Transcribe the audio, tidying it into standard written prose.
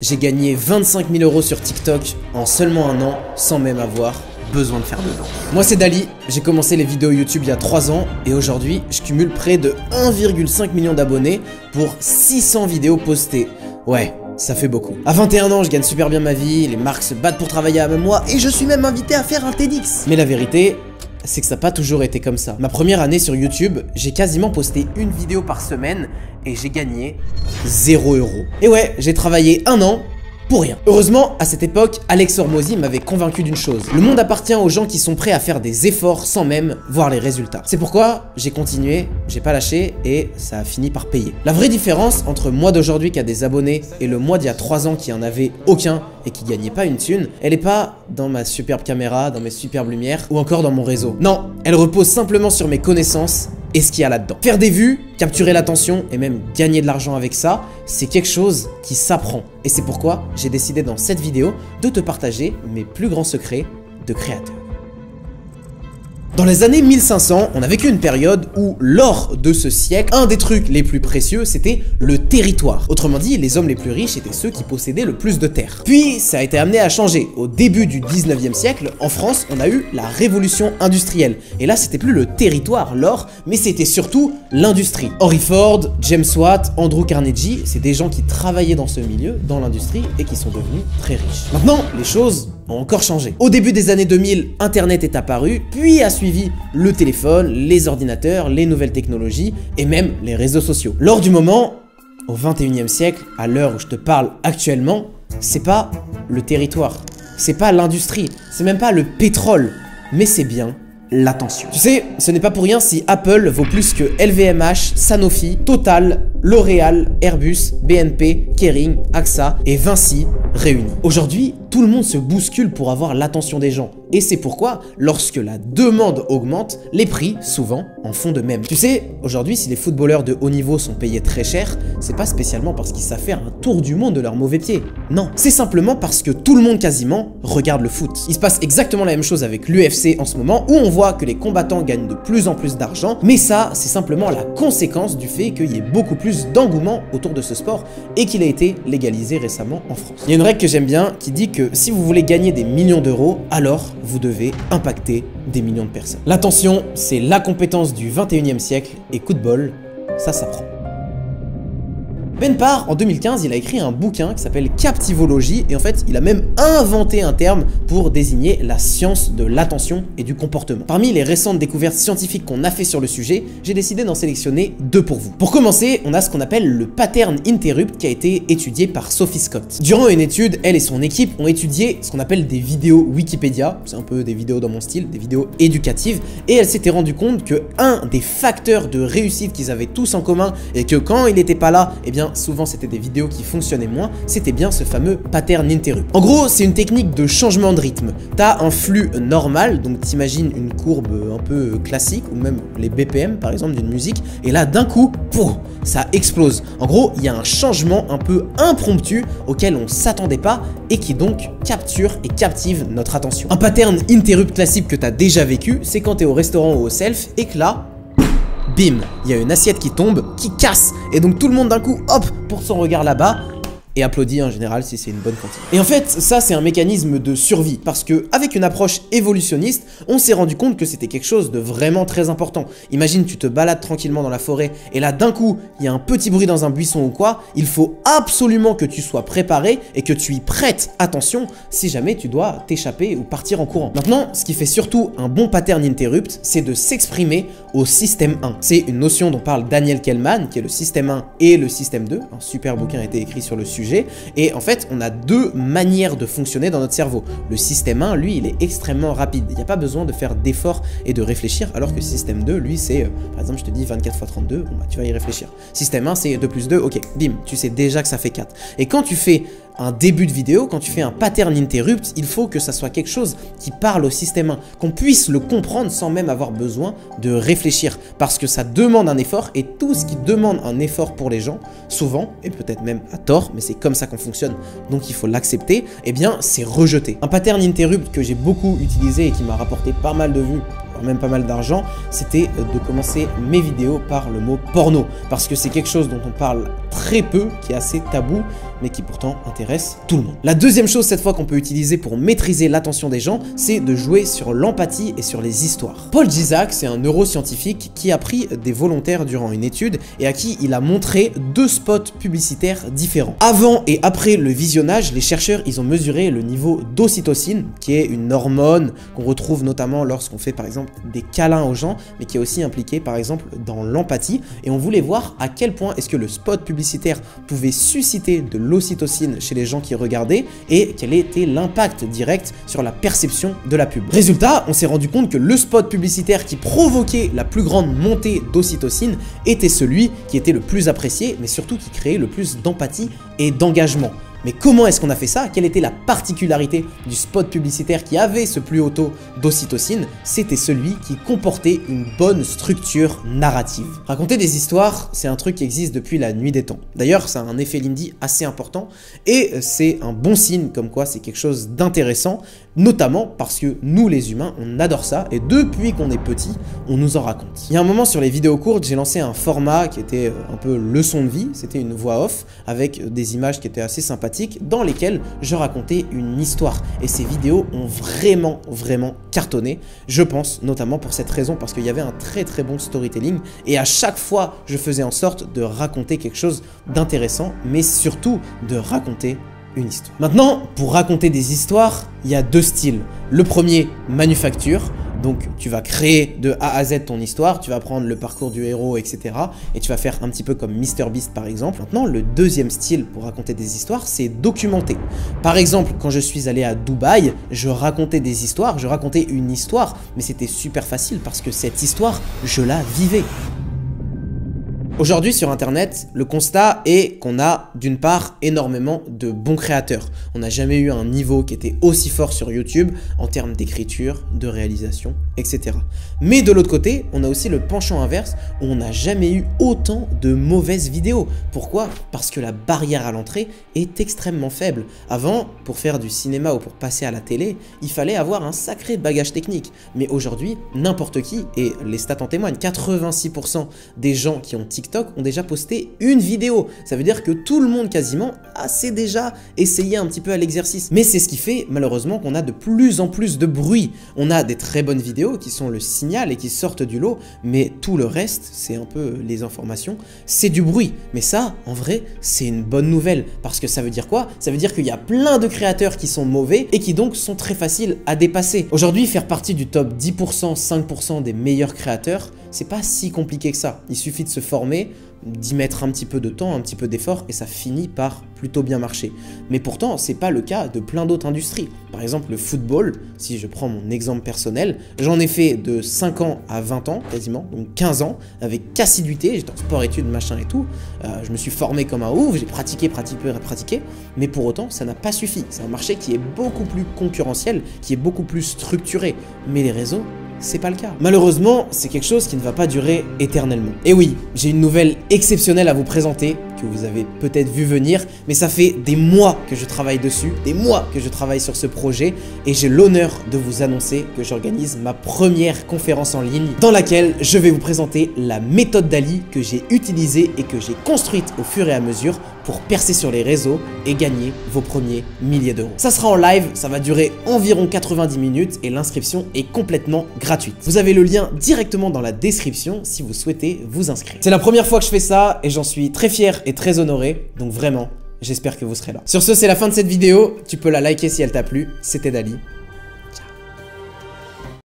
J'ai gagné 25 000 € sur TikTok en seulement un an sans même avoir besoin de faire de danse. Moi c'est Dali, j'ai commencé les vidéos YouTube il y a 3 ans et aujourd'hui je cumule près de 1,5 million d'abonnés pour 600 vidéos postées. Ouais, ça fait beaucoup. À 21 ans je gagne super bien ma vie, les marques se battent pour travailler avec moi et je suis même invité à faire un TEDx. Mais la vérité, c'est que ça n'a pas toujours été comme ça. Ma première année sur YouTube, j'ai quasiment posté une vidéo par semaine et j'ai gagné 0 €. Et ouais, j'ai travaillé un an pour rien. Heureusement, à cette époque, Alex Hormozy m'avait convaincu d'une chose. Le monde appartient aux gens qui sont prêts à faire des efforts sans même voir les résultats. C'est pourquoi j'ai continué, j'ai pas lâché et ça a fini par payer. La vraie différence entre moi d'aujourd'hui qui a des abonnés et le moi d'il y a 3 ans qui en avait aucun et qui gagnait pas une thune, elle est pas dans ma superbe caméra, dans mes superbes lumières ou encore dans mon réseau. Non, elle repose simplement sur mes connaissances et ce qu'il y a là-dedans. Faire des vues, capturer l'attention et même gagner de l'argent avec ça, c'est quelque chose qui s'apprend. Et c'est pourquoi j'ai décidé dans cette vidéo de te partager mes plus grands secrets de créateur. Dans les années 1500, on a vécu une période où, lors de ce siècle, un des trucs les plus précieux, c'était le territoire. Autrement dit, les hommes les plus riches étaient ceux qui possédaient le plus de terres. Puis, ça a été amené à changer. Au début du 19e siècle, en France, on a eu la révolution industrielle. Et là, c'était plus le territoire, l'or, mais c'était surtout l'industrie. Henry Ford, James Watt, Andrew Carnegie, c'est des gens qui travaillaient dans ce milieu, dans l'industrie, et qui sont devenus très riches. Maintenant, les choses ont encore changé. Au début des années 2000, Internet est apparu, puis a suivi le téléphone, les ordinateurs, les nouvelles technologies et même les réseaux sociaux. Lors du moment, au 21e siècle, à l'heure où je te parle actuellement, c'est pas le territoire, c'est pas l'industrie, c'est même pas le pétrole, mais c'est bien l'attention. Tu sais, ce n'est pas pour rien si Apple vaut plus que LVMH, Sanofi, Total, L'Oréal, Airbus, BNP, Kering, AXA et Vinci réunis. Aujourd'hui, tout le monde se bouscule pour avoir l'attention des gens. Et c'est pourquoi, lorsque la demande augmente, les prix, souvent, en font de même. Tu sais, aujourd'hui, si les footballeurs de haut niveau sont payés très cher, c'est pas spécialement parce qu'ils savent faire un tour du monde de leur mauvais pied. Non, c'est simplement parce que tout le monde quasiment regarde le foot. Il se passe exactement la même chose avec l'UFC en ce moment, où on voit que les combattants gagnent de plus en plus d'argent, mais ça, c'est simplement la conséquence du fait qu'il y ait beaucoup plus d'engouement autour de ce sport et qu'il a été légalisé récemment en France. Il y a une règle que j'aime bien qui dit que si vous voulez gagner des millions d'euros, alors vous devez impacter des millions de personnes. L'attention, c'est la compétence du 21e siècle et coup de bol, ça s'apprend. Ben Parr, en 2015, il a écrit un bouquin qui s'appelle Captivologie et en fait, il a même inventé un terme pour désigner la science de l'attention et du comportement. Parmi les récentes découvertes scientifiques qu'on a fait sur le sujet, j'ai décidé d'en sélectionner 2 pour vous. Pour commencer, on a ce qu'on appelle le pattern interrupt qui a été étudié par Sophie Scott. Durant une étude, elle et son équipe ont étudié ce qu'on appelle des vidéos Wikipédia, c'est un peu des vidéos dans mon style, des vidéos éducatives, et elle s'était rendu compte que un des facteurs de réussite qu'ils avaient tous en commun et que quand il n'était pas là, eh bien souvent c'était des vidéos qui fonctionnaient moins, c'était bien ce fameux pattern interrupt. En gros, c'est une technique de changement de rythme. T'as un flux normal, donc t'imagines une courbe un peu classique, ou même les BPM par exemple d'une musique, et là d'un coup, pouf, ça explose. En gros, il y a un changement un peu impromptu auquel on s'attendait pas et qui donc capture et captive notre attention. Un pattern interrupt classique que t'as déjà vécu, c'est quand t'es au restaurant ou au self et que là, bim, il y a une assiette qui tombe, qui casse, et donc tout le monde d'un coup, hop, porte son regard là-bas, et applaudit en général si c'est une bonne cantine. Et en fait, ça c'est un mécanisme de survie, parce que avec une approche évolutionniste, on s'est rendu compte que c'était quelque chose de vraiment très important. Imagine, tu te balades tranquillement dans la forêt, et là d'un coup, il y a un petit bruit dans un buisson ou quoi, il faut absolument que tu sois préparé, et que tu y prêtes attention, si jamais tu dois t'échapper ou partir en courant. Maintenant, ce qui fait surtout un bon pattern interrupt, c'est de s'exprimer au système 1. C'est une notion dont parle Daniel Kellman, qui est le système 1 et le système 2, un super bouquin a été écrit sur le sujet. Et en fait, on a 2 manières de fonctionner dans notre cerveau. Le système 1, lui, il est extrêmement rapide. Il n'y a pas besoin de faire d'efforts et de réfléchir, alors que le système 2, lui, c'est, par exemple, je te dis 24 x 32, bon, bah, tu vas y réfléchir. Système 1, c'est 2 plus 2, ok, bim, tu sais déjà que ça fait 4. Et quand tu fais un début de vidéo, quand tu fais un pattern interrupt, il faut que ça soit quelque chose qui parle au système 1, qu'on puisse le comprendre sans même avoir besoin de réfléchir, parce que ça demande un effort, et tout ce qui demande un effort pour les gens, souvent, et peut-être même à tort, mais c'est comme ça qu'on fonctionne, donc il faut l'accepter, eh bien c'est rejeté. Un pattern interrupt que j'ai beaucoup utilisé et qui m'a rapporté pas mal de vues, même pas mal d'argent, c'était de commencer mes vidéos par le mot porno, parce que c'est quelque chose dont on parle très peu, qui est assez tabou, mais qui pourtant intéresse tout le monde. La deuxième chose cette fois qu'on peut utiliser pour maîtriser l'attention des gens, c'est de jouer sur l'empathie et sur les histoires. Paul Djizzak, c'est un neuroscientifique qui a pris des volontaires durant une étude et à qui il a montré 2 spots publicitaires différents. Avant et après le visionnage, les chercheurs ils ont mesuré le niveau d'ocytocine, qui est une hormone qu'on retrouve notamment lorsqu'on fait par exemple des câlins aux gens, mais qui est aussi impliquée par exemple dans l'empathie, et on voulait voir à quel point est-ce que le spot publicitaire pouvait susciter de l'ocytocine chez les gens qui regardaient et quel était l'impact direct sur la perception de la pub. Résultat, on s'est rendu compte que le spot publicitaire qui provoquait la plus grande montée d'ocytocine était celui qui était le plus apprécié, mais surtout qui créait le plus d'empathie et d'engagement. Mais comment est-ce qu'on a fait ça? Quelle était la particularité du spot publicitaire qui avait ce plus haut taux d'ocytocine? C'était celui qui comportait une bonne structure narrative. Raconter des histoires, c'est un truc qui existe depuis la nuit des temps. D'ailleurs, ça a un effet Lindy assez important et c'est un bon signe comme quoi c'est quelque chose d'intéressant, notamment parce que nous les humains, on adore ça et depuis qu'on est petit, on nous en raconte. Il y a un moment sur les vidéos courtes, j'ai lancé un format qui était un peu leçon de vie, c'était une voix off avec des images qui étaient assez sympathiques dans lesquelles je racontais une histoire et ces vidéos ont vraiment cartonné, je pense notamment pour cette raison, parce qu'il y avait un très bon storytelling et à chaque fois je faisais en sorte de raconter quelque chose d'intéressant, mais surtout de raconter une histoire. Maintenant, pour raconter des histoires, il y a 2 styles. Le premier, manufacture. Donc tu vas créer de A à Z ton histoire, tu vas prendre le parcours du héros, etc. Et tu vas faire un petit peu comme MrBeast par exemple. Maintenant, le deuxième style pour raconter des histoires, c'est documenter. Par exemple, quand je suis allé à Dubaï, je racontais des histoires, je racontais une histoire, mais c'était super facile parce que cette histoire, je la vivais. Aujourd'hui sur internet, le constat est qu'on a d'une part énormément de bons créateurs. On n'a jamais eu un niveau qui était aussi fort sur YouTube en termes d'écriture, de réalisation, etc. Mais de l'autre côté, on a aussi le penchant inverse où on n'a jamais eu autant de mauvaises vidéos. Pourquoi? Parce que la barrière à l'entrée est extrêmement faible. Avant, pour faire du cinéma ou pour passer à la télé, il fallait avoir un sacré bagage technique. Mais aujourd'hui, n'importe qui, et les stats en témoignent, 86% des gens qui ont TikTok ont déjà posté une vidéo. Ça veut dire que tout le monde quasiment s'est déjà essayé un petit peu à l'exercice. Mais c'est ce qui fait malheureusement qu'on a de plus en plus de bruit. On a des très bonnes vidéos qui sont le signal et qui sortent du lot, mais tout le reste, c'est un peu les informations, c'est du bruit. Mais ça, en vrai, c'est une bonne nouvelle. Parce que ça veut dire quoi? Ça veut dire qu'il y a plein de créateurs qui sont mauvais et qui donc sont très faciles à dépasser. Aujourd'hui, faire partie du top 10%, 5% des meilleurs créateurs, c'est pas si compliqué que ça. Il suffit de se former, d'y mettre un petit peu de temps, un petit peu d'effort et ça finit par plutôt bien marcher. Mais pourtant, c'est pas le cas de plein d'autres industries. Par exemple, le football, si je prends mon exemple personnel, j'en ai fait de 5 ans à 20 ans quasiment, donc 15 ans, avec assiduité, j'étais en sport-études, machin et tout, je me suis formé comme un ouf, j'ai pratiqué, mais pour autant, ça n'a pas suffi. C'est un marché qui est beaucoup plus concurrentiel, qui est beaucoup plus structuré, mais les réseaux, c'est pas le cas. Malheureusement, c'est quelque chose qui ne va pas durer éternellement. Et oui, j'ai une nouvelle exceptionnelle à vous présenter, que vous avez peut-être vu venir, mais ça fait des mois que je travaille dessus, des mois que je travaille sur ce projet, et j'ai l'honneur de vous annoncer que j'organise ma première conférence en ligne, dans laquelle je vais vous présenter la méthode Dali que j'ai utilisée et que j'ai construite au fur et à mesure pour percer sur les réseaux et gagner vos premiers milliers d'euros. Ça sera en live, ça va durer environ 90 minutes et l'inscription est complètement gratuite. Vous avez le lien directement dans la description si vous souhaitez vous inscrire. C'est la première fois que je fais ça et j'en suis très fier et très honoré, donc vraiment, j'espère que vous serez là. Sur ce, c'est la fin de cette vidéo, tu peux la liker si elle t'a plu, c'était Dali.